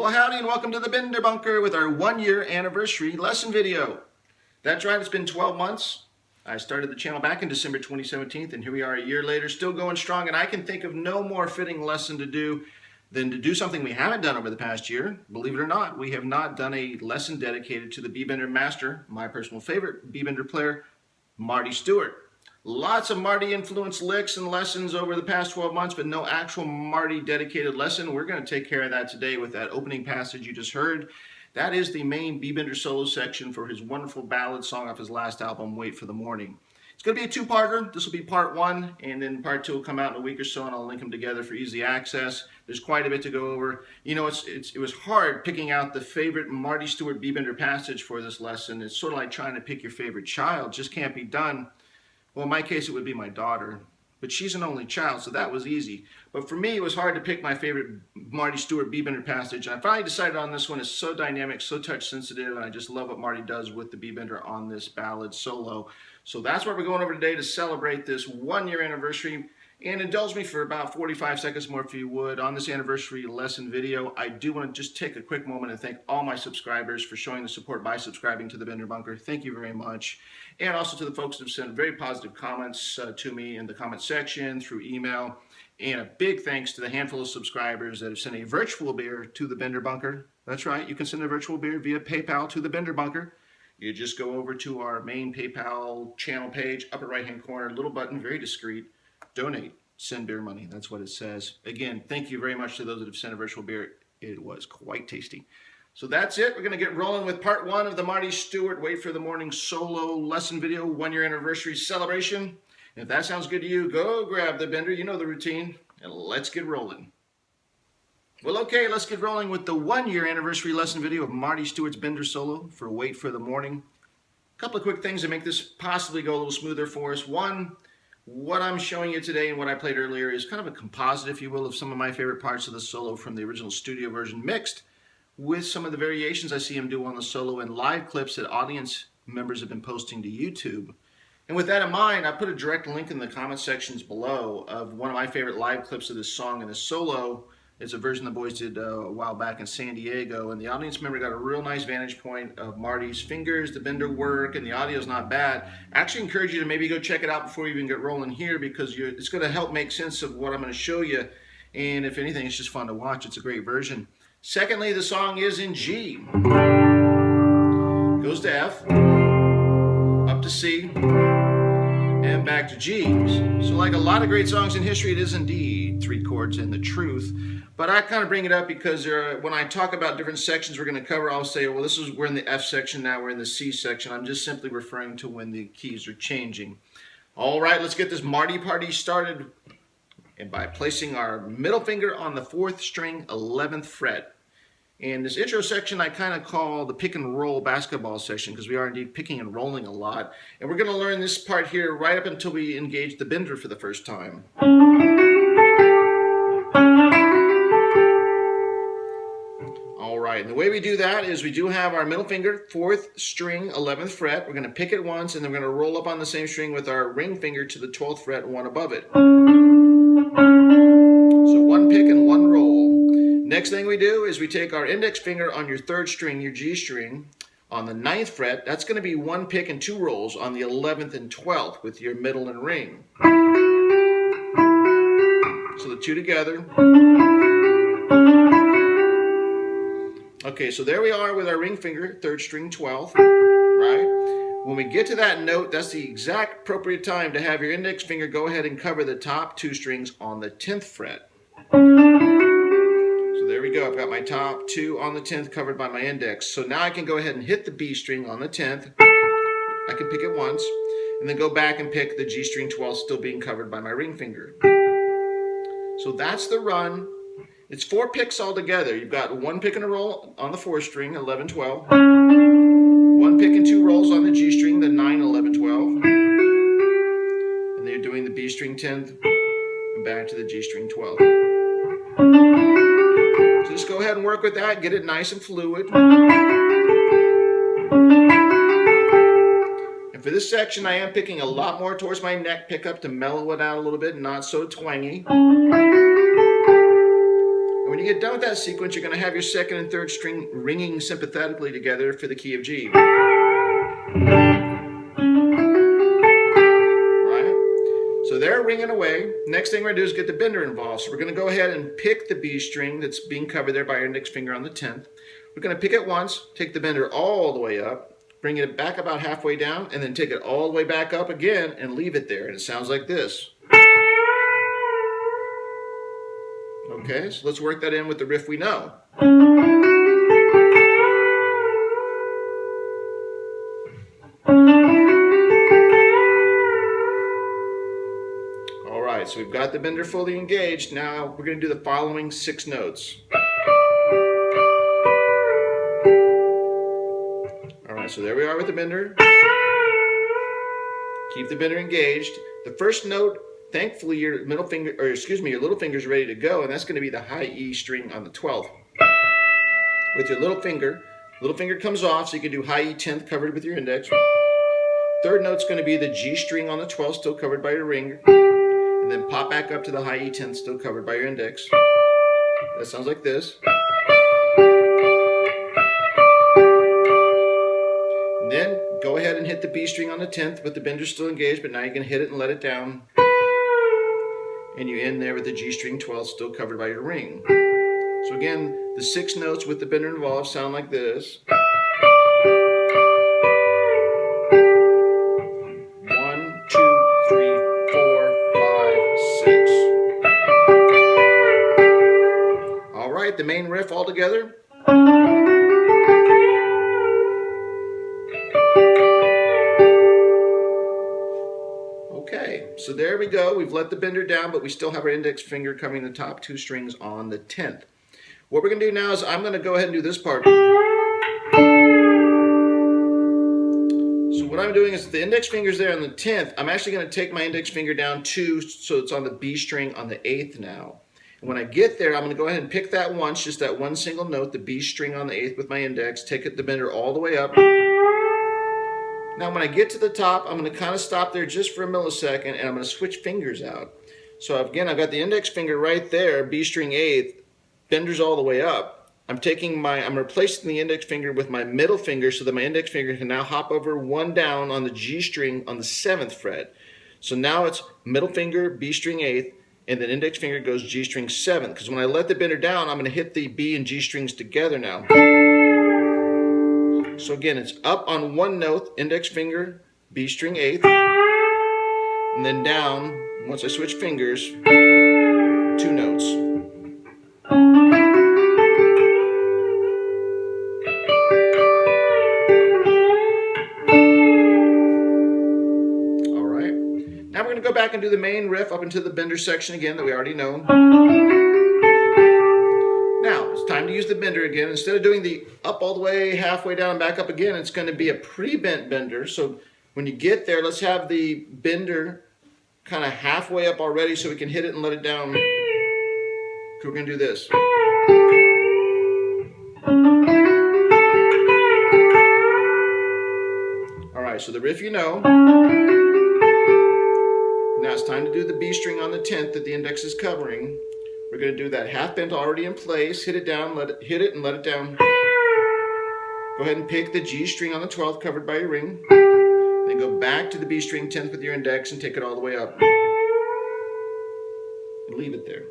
Well, howdy and welcome to the Bender Bunker with our 1-year anniversary lesson video. That's right, it's been 12 months. I started the channel back in December 2017, and here we are a year later, still going strong, and I can think of no more fitting lesson to do than to do something we haven't done over the past year. Believe it or not, we have not done a lesson dedicated to the B-Bender master, my personal favorite B-Bender player, Marty Stewart. Lots of Marty influenced licks and lessons over the past 12 months, but no actual Marty dedicated lesson. We're going to take care of that today with that opening passage you just heard. That is the main B-Bender solo section for his wonderful ballad song off his last album, Wait for the Morning. It's going to be a two-parter. This will be part one, and then part two will come out in a week or so, and I'll link them together for easy access. There's quite a bit to go over. You know, it was hard picking out the favorite Marty Stewart B-Bender passage for this lesson. It's sort of like trying to pick your favorite child. Just can't be done. Well, in my case, it would be my daughter, but she's an only child, so that was easy. But for me, it was hard to pick my favorite Marty Stewart B-Bender passage, and I finally decided on this one. It's so dynamic, so touch sensitive, and I just love what Marty does with the B-Bender on this ballad solo. So that's what we're going over today to celebrate this 1-year anniversary. And indulge me for about 45 seconds more if you would. On this anniversary lesson video, I do want to just take a quick moment and thank all my subscribers for showing the support by subscribing to the Bender Bunker. Thank you very much. And also to the folks that have sent very positive comments to me in the comment section, through email. And a big thanks to the handful of subscribers that have sent a virtual beer to the Bender Bunker. That's right, you can send a virtual beer via PayPal to the Bender Bunker. You just go over to our main PayPal channel page, upper right-hand corner, little button, very discreet. Donate, send beer money. That's what it says. Again, thank you very much to those that have sent a virtual beer. It was quite tasty. So that's it. We're going to get rolling with part one of the Marty Stewart Wait for the Morning solo lesson video, 1-year anniversary celebration. And if that sounds good to you, go grab the Bender. You know the routine. And let's get rolling. Well, okay, let's get rolling with the 1-year anniversary lesson video of Marty Stewart's Bender solo for Wait for the Morning. A couple of quick things to make this possibly go a little smoother for us. One, what I'm showing you today and what I played earlier is kind of a composite, if you will, of some of my favorite parts of the solo from the original studio version, mixed with some of the variations I see him do on the solo and live clips that audience members have been posting to YouTube. And with that in mind, I put a direct link in the comment sections below of one of my favorite live clips of this song and this solo. It's a version the boys did a while back in San Diego, and the audience member got a real nice vantage point of Marty's fingers, the Bender work, and the audio's not bad. I actually encourage you to maybe go check it out before you even get rolling here, because it's going to help make sense of what I'm going to show you, and if anything, it's just fun to watch. It's a great version. Secondly, the song is in G. Goes to F, up to C, and back to G. So like a lot of great songs in history, it is indeed 3 chords and the truth. But I kind of bring it up because when I talk about different sections we're going to cover, I'll say, well, we're in the F section now, we're in the C section. I'm just simply referring to when the keys are changing. All right, let's get this Marty party started, and by placing our middle finger on the 4th string, 11th fret. And this intro section I kind of call the pick and roll basketball section, because we are indeed picking and rolling a lot. And we're going to learn this part here right up until we engage the Bender for the first time. All right, and the way we do that is we do have our middle finger, 4th string, 11th fret. We're going to pick it once, and then we're going to roll up on the same string with our ring finger to the 12th fret, one above it. So 1 pick and 1 roll. Next thing we do is we take our index finger on your 3rd string, your G string, on the 9th fret. That's going to be 1 pick and 2 rolls on the 11th and 12th with your middle and ring. So the 2 together. Okay, so there we are with our ring finger, 3rd string, 12th, right? When we get to that note, that's the exact appropriate time to have your index finger go ahead and cover the top 2 strings on the 10th fret. So there we go, I've got my top 2 on the 10th covered by my index. So now I can go ahead and hit the B string on the 10th. I can pick it once, and then go back and pick the G string 12th, still being covered by my ring finger. So that's the run. It's 4 picks all together. You've got 1 pick and a roll on the 4th string, 11, 12. 1 pick and 2 rolls on the G string, the 9, 11, 12. And then you're doing the B string 10th and back to the G string 12. So just go ahead and work with that, get it nice and fluid. And for this section, I am picking a lot more towards my neck pickup to mellow it out a little bit, not so twangy. When you get done with that sequence, you're going to have your second and third string ringing sympathetically together for the key of G. So they're ringing away. Next thing we're going to do is get the bender involved. So we're going to go ahead and pick the B string that's being covered there by our index finger on the 10th. We're going to pick it once, take the bender all the way up, bring it back about halfway down, and then take it all the way back up again and leave it there. And it sounds like this. Okay, so let's work that in with the riff we know. So we've got the bender fully engaged. Now we're going to do the following 6 notes. Alright, so there we are with the bender. Keep the bender engaged. The first note, thankfully your middle finger, or excuse me, your little finger is ready to go, and that's going to be the high E string on the 12th. With your little finger comes off, so you can do high E 10th covered with your index. Third note's going to be the G string on the 12th, still covered by your ring. And then pop back up to the high E 10th, still covered by your index. That sounds like this. And then go ahead and hit the B string on the 10th with the bender still engaged, but now you can hit it and let it down. And you end there with the G string 12th, still covered by your ring. So again, the 6 notes with the bender involved sound like this. The main riff all together. Okay, so there we go. We've let the bender down, but we still have our index finger covering the top 2 strings on the 10th. What we're going to do now is I'm going to go ahead and do this part. So what I'm doing is the index finger's there on the 10th. I'm actually going to take my index finger down 2, so it's on the B string on the 8th now. When I get there, I'm going to go ahead and pick that once, just that one single note, the B string on the 8th with my index, take the bender all the way up. Now when I get to the top, I'm going to kind of stop there just for a millisecond, and I'm going to switch fingers out. So again, I've got the index finger right there, B string 8th, bender's all the way up. I'm replacing the index finger with my middle finger so that my index finger can now hop over 1 down on the G string on the 7th fret. So now it's middle finger, B string 8th, and then index finger goes G string 7th, because when I let the bender down, I'm going to hit the B and G strings together now. So again, it's up on 1 note, index finger, B string 8th, and then down, once I switch fingers, 2 notes. Go back and do the main riff up into the bender section again that we already know. Now it's time to use the bender again. Instead of doing the up all the way, halfway down and back up again, it's going to be a pre-bent bender. So when you get there, let's have the bender kind of halfway up already so we can hit it and let it down. So we're going to do this. Alright, so the riff you know. Now it's time to do the B string on the 10th that the index is covering. We're going to do that half bent already in place, hit it down, hit it and let it down. Go ahead and pick the G string on the 12th covered by your ring. Then go back to the B string 10th with your index and take it all the way up. And leave it there.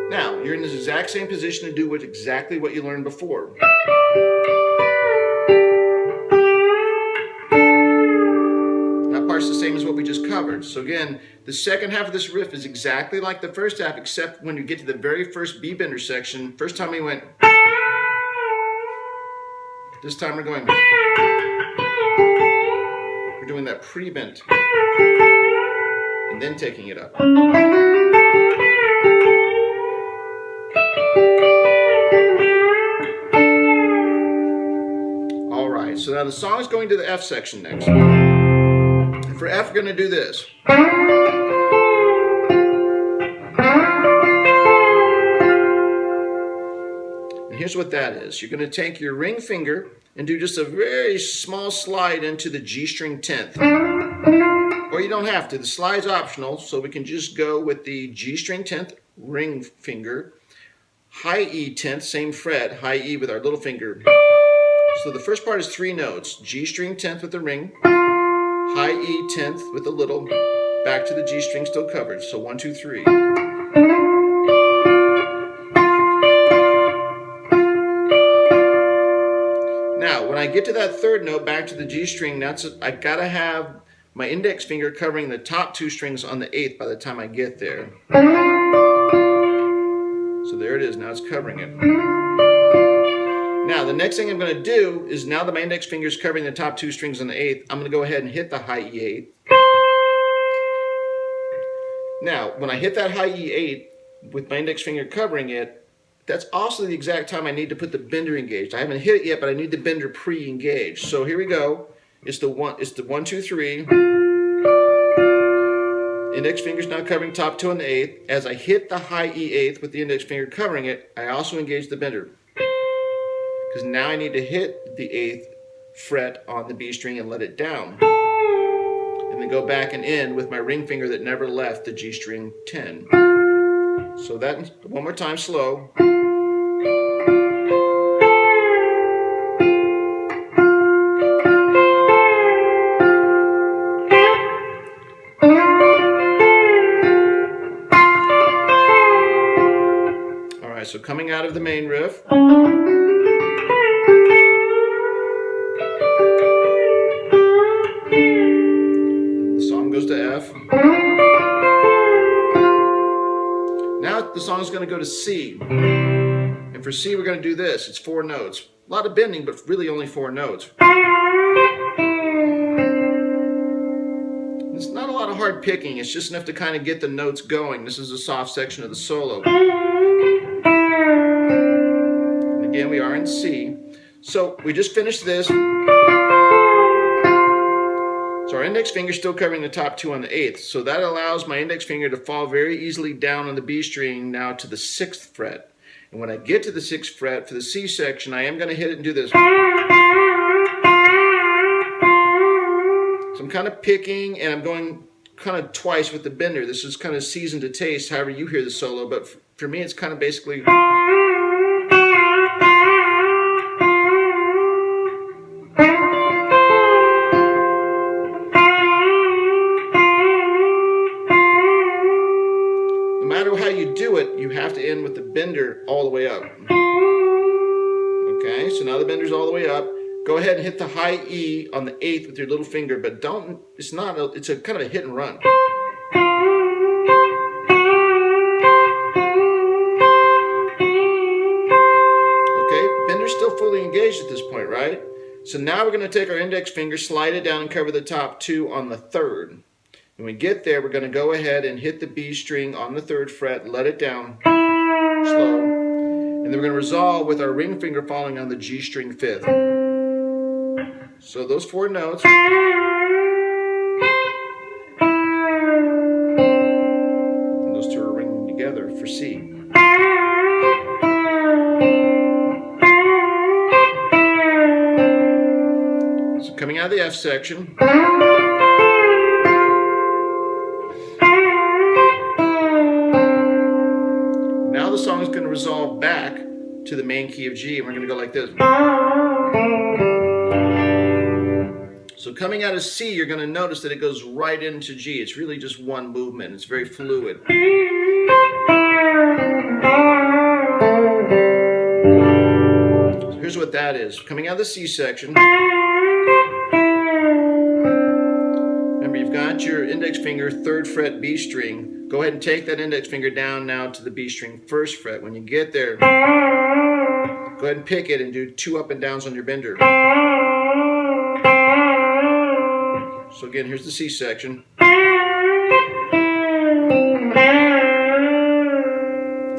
Now, you're in this exact same position to do exactly what you learned before. The same as what we just covered. So again, the second half of this riff is exactly like the first half, except when you get to the very first B bender section. First time we went. This time we're going. We're doing that pre-bent. And then taking it up. Alright, so now the song is going to the F section next. For F, we're going to do this. And here's what that is. You're going to take your ring finger and do just a very small slide into the G string 10th. Or you don't have to. The slide's optional, so we can just go with the G string 10th ring finger, high E 10th, same fret, high E with our little finger. So the first part is 3 notes, G string 10th with the ring, high E 10th with the little, back to the G string still covered. So 1, 2, 3. Now, when I get to that third note, back to the G string, I gotta have my index finger covering the top 2 strings on the 8th by the time I get there. So there it is, now it's covering it. Now, the next thing I'm going to do is, now that my index finger is covering the top 2 strings on the 8th, I'm going to go ahead and hit the high E8. Now, when I hit that high E8 with my index finger covering it, that's also the exact time I need to put the bender engaged. I haven't hit it yet, but I need the bender pre-engaged. So here we go. It's the 1, 2, 3. Index finger's now covering top 2 on the 8th. As I hit the high E8 with the index finger covering it, I also engage the bender. Because now I need to hit the 8th fret on the B string and let it down. And then go back and end with my ring finger that never left the G string 10. So that, one more time, slow. Alright, so coming out of the main riff. The song goes to F. Now the song is going to go to C. And for C we're going to do this. It's 4 notes. A lot of bending, but really only 4 notes. It's not a lot of hard picking. It's just enough to kind of get the notes going. This is a soft section of the solo. And again, we are in C. So we just finished this. So our index finger is still covering the top 2 on the 8th. So that allows my index finger to fall very easily down on the B string now to the 6th fret. And when I get to the 6th fret for the C section, I am going to hit it and do this. So I'm kind of picking, and I'm going kind of twice with the bender. This is kind of seasoned to taste, however you hear the solo, but for me it's kind of basically... No matter how you do it, you have to end with the bender all the way up. Okay, so now the bender's all the way up. Go ahead and hit the high E on the 8th with your little finger, but don't, it's a kind of a hit and run. Okay, bender's still fully engaged at this point, right? So now we're going to take our index finger, slide it down and cover the top 2 on the 3rd. When we get there, we're going to go ahead and hit the B string on the 3rd fret, let it down, slow, and then we're going to resolve with our ring finger falling on the G string 5th. So those 4 notes, and those 2 are ringing together for C. So coming out of the F section, now the song is going to resolve back to the main key of G, and we're going to go like this. So coming out of C, you're going to notice that it goes right into G. It's really just one movement. It's very fluid. So here's what that is. Coming out of the C section, remember you've got your index finger 3rd fret B string. Go ahead and take that index finger down now to the B string 1st fret. When you get there, go ahead and pick it and do 2 up and downs on your bender. So again, here's the C section.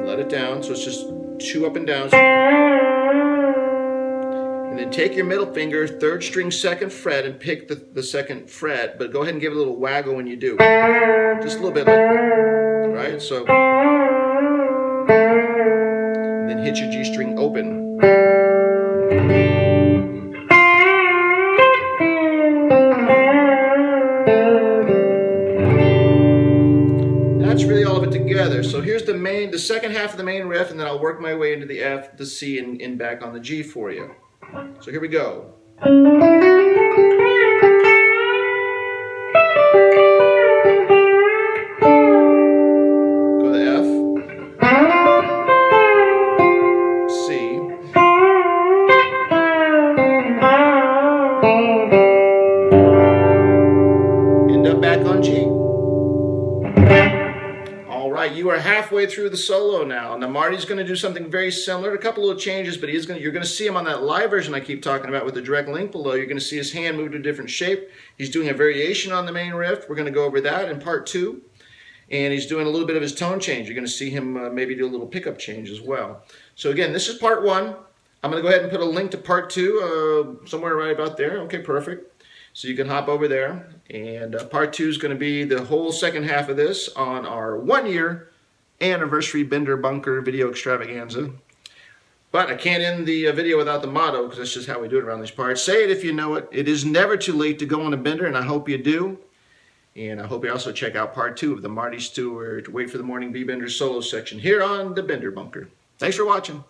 Let it down, so it's just 2 up and downs. And then take your middle finger, 3rd string 2nd fret, and pick the 2nd fret, but go ahead and give it a little waggle when you do. Just a little bit, right? So, and then hit your G string open. together. So here's the second half of the main riff, and then I'll work my way into the F, the C, and back on the G for you. So here we go. Go to the F, C, end up back on G. Alright, you are halfway through the solo now. Now Marty's going to do something very similar, a couple of changes, but you're going to see him on that live version I keep talking about with the direct link below. You're going to see his hand move to a different shape. He's doing a variation on the main riff. We're going to go over that in part 2. And he's doing a little bit of his tone change. You're going to see him maybe do a little pickup change as well. So again, this is part 1. I'm going to go ahead and put a link to part 2 somewhere right about there. Okay, perfect. So you can hop over there, and part 2 is going to be the whole second half of this on our 1-year anniversary Bender Bunker video extravaganza. But I can't end the video without the motto, because that's just how we do it around these parts. Say it if you know it. It is never too late to go on a bender, and I hope you do. And I hope you also check out part 2 of the Marty Stewart Wait for the Morning B-Bender solo section here on the Bender Bunker. Thanks for watching.